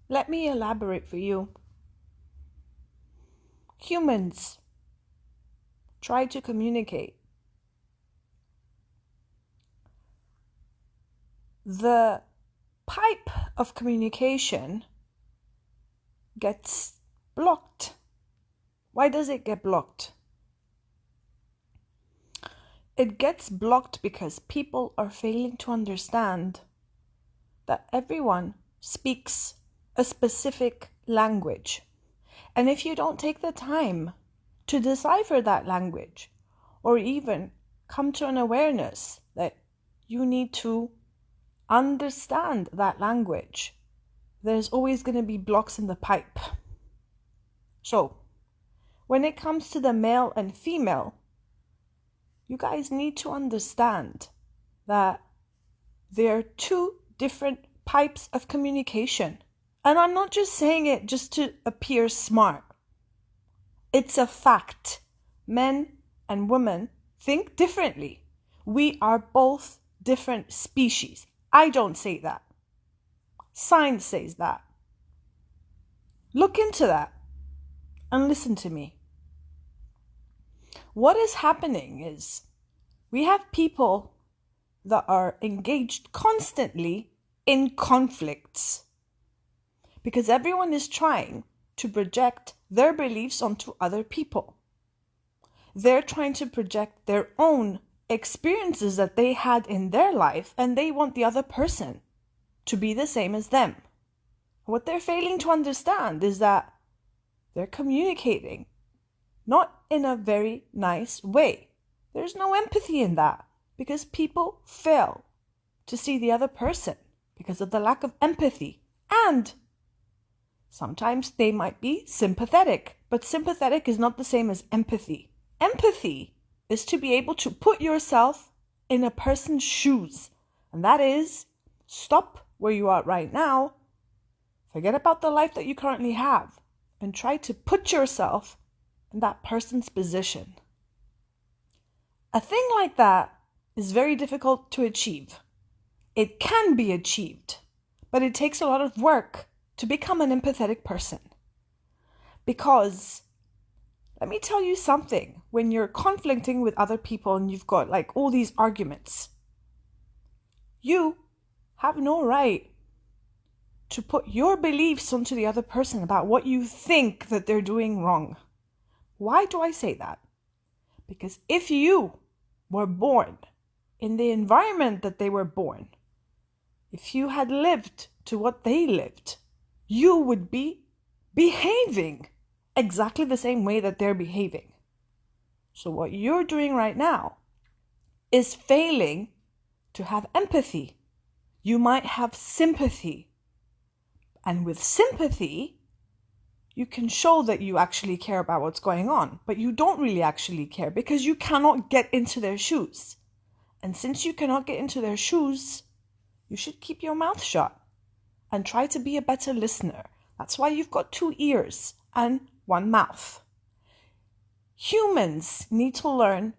Let me elaborate for you. Humans try to communicate. The pipe of communication gets blocked. Why does it get blocked? It gets blocked because people are failing to understand that everyone speaks a specific language. And if you don't take the time to decipher that language, or even come to an awareness that you need to understand that language, there's always going to be blocks in the pipe. So, when it comes to the male and female, you guys need to understand that there are two different pipes of communication. And I'm not just saying it just to appear smart. It's a fact. Men and women think differently. We are both different species. I don't say that. Science says that. Look into that and listen to me. What is happening is we have people that are engaged constantly in conflicts because everyone is trying to project their beliefs onto other people. They're trying to project their own experiences that they had in their life, and they want the other person to be the same as them. What they're failing to understand is that they're communicating not in a very nice way. There's no empathy in that because people fail to see the other person because of the lack of empathy. And sometimes they might be sympathetic, but sympathetic is not the same as empathy. Empathy is to be able to put yourself in a person's shoes. And that is, stop where you are right now, forget about the life that you currently have, and try to put yourself in that person's position. A thing like that is very difficult to achieve. It can be achieved, but it takes a lot of work to become an empathetic person. Because, let me tell you something, when you're conflicting with other people and you've got like all these arguments, you have no right to put your beliefs onto the other person about what you think that they're doing wrong. Why do I say that? Because if you were born in the environment that they were born, if you had lived to what they lived, you would be behaving exactly the same way that they're behaving. So what you're doing right now is failing to have empathy. You might have sympathy. And with sympathy, you can show that you actually care about what's going on, but you don't really actually care because you cannot get into their shoes. And since you cannot get into their shoes, you should keep your mouth shut and try to be a better listener. That's why you've got 2 ears and 1 mouth. Humans need to learn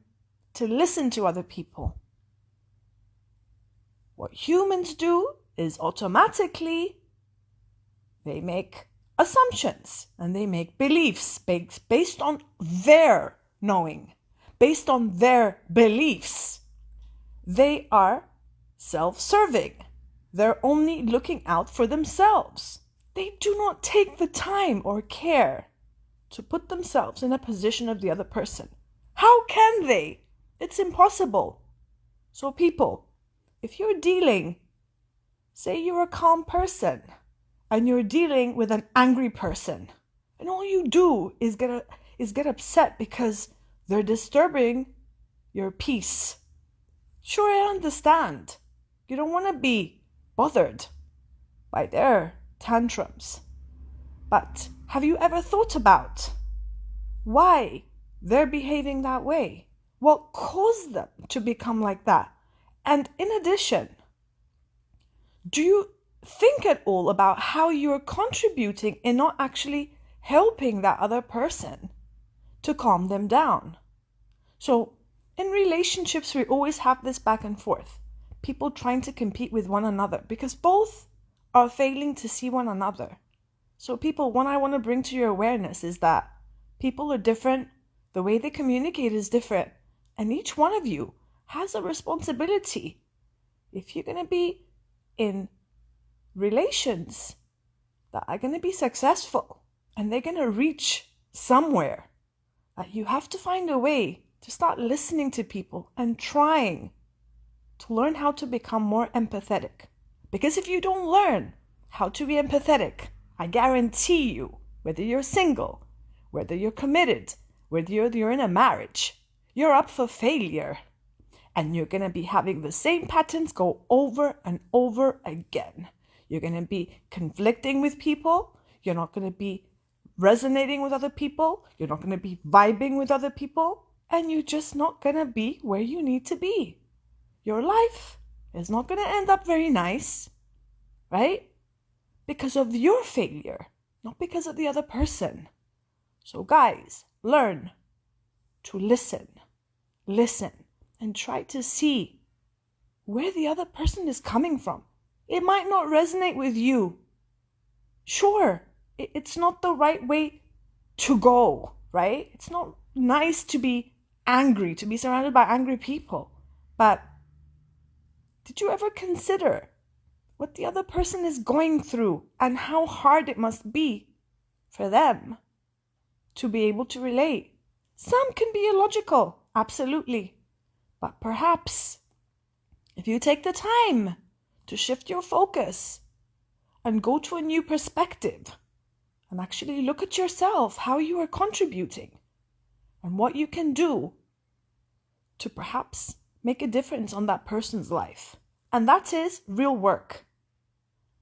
to listen to other people. What humans do is automatically they make assumptions and they make beliefs based on their knowing, based on their beliefs. They are self-serving. They're only looking out for themselves. They do not take the time or care to put themselves in a position of the other person. How can they? It's impossible. So people, if you're dealing, say you're a calm person and you're dealing with an angry person, and all you do is get upset because they're disturbing your peace. Sure, I understand. You don't want to be bothered by their tantrums. But have you ever thought about why they're behaving that way? What caused them to become like that? And in addition, do you think at all about how you're contributing in not actually helping that other person to calm them down? So in relationships, we always have this back and forth. People trying to compete with one another because both are failing to see one another. So people, what I want to bring to your awareness is that people are different. The way they communicate is different. And each one of you has a responsibility. If you're going to be in relations that are going to be successful and they're going to reach somewhere, you have to find a way to start listening to people and trying to learn how to become more empathetic. Because if you don't learn how to be empathetic, I guarantee you, whether you're single, whether you're committed, whether you're in a marriage, you're up for failure. And you're going to be having the same patterns go over and over again. You're going to be conflicting with people. You're not going to be resonating with other people. You're not going to be vibing with other people. And you're just not going to be where you need to be. Your life is not going to end up very nice, right? Because of your failure, not because of the other person. So guys, learn to listen, and try to see where the other person is coming from. It might not resonate with you. Sure, it's not the right way to go, right? It's not nice to be angry, to be surrounded by angry people. But did you ever consider what the other person is going through and how hard it must be for them to be able to relate? Some can be illogical, absolutely. But perhaps if you take the time to shift your focus and go to a new perspective and actually look at yourself, how you are contributing and what you can do to perhaps make a difference on that person's life. And that is real work.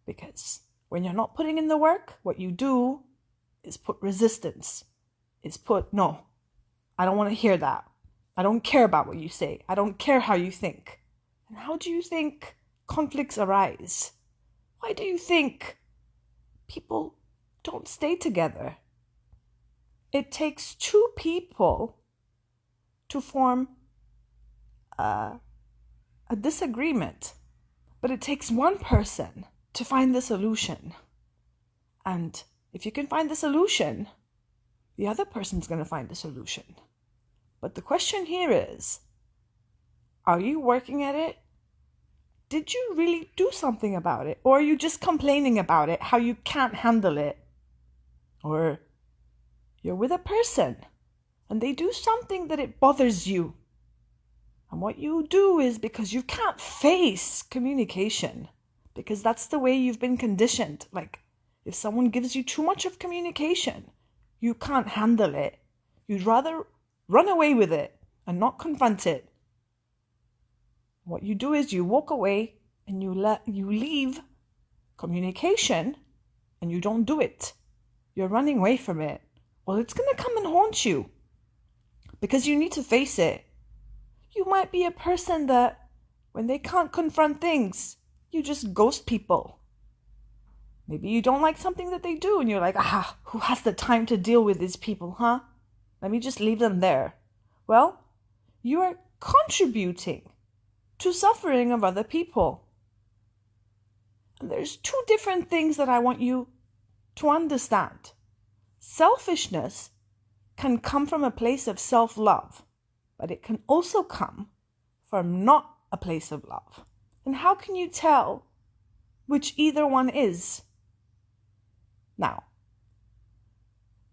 Because when you're not putting in the work, what you do is put resistance, no, I don't want to hear that. I don't care about what you say. I don't care how you think. And how do you think conflicts arise? Why do you think people don't stay together? It takes two people to form a disagreement, but it takes one person to find the solution. And if you can find the solution, the other person's going to find the solution. But the question here is, are you working at it? Did you really do something about it? Or are you just complaining about it, how you can't handle it? Or you're with a person and they do something that it bothers you. And what you do is because you can't face communication, because that's the way you've been conditioned. Like if someone gives you too much of communication, you can't handle it. You'd rather run away with it and not confront it. What you do is you walk away and you leave communication and you don't do it. You're running away from it. Well, it's going to come and haunt you because you need to face it. You might be a person that when they can't confront things, you just ghost people. Maybe you don't like something that they do and you're like, who has the time to deal with these people, huh? Let me just leave them there. Well, you are contributing to suffering of other people. And there's two different things that I want you to understand. Selfishness can come from a place of self-love, but it can also come from not a place of love. And how can you tell which either one is? Now,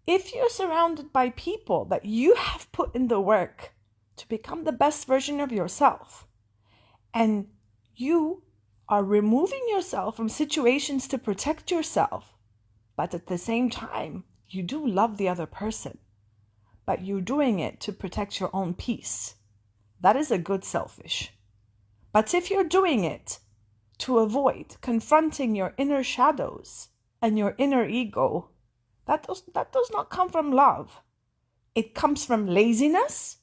if you're surrounded by people that you have put in the work to become the best version of yourself, and you are removing yourself from situations to protect yourself, but at the same time, you do love the other person, but you're doing it to protect your own peace, that is a good selfish. But if you're doing it to avoid confronting your inner shadows and your inner ego, that does not come from love. It comes from laziness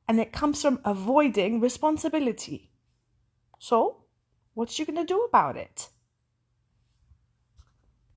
and it comes from avoiding responsibility. So, what you going to do about it?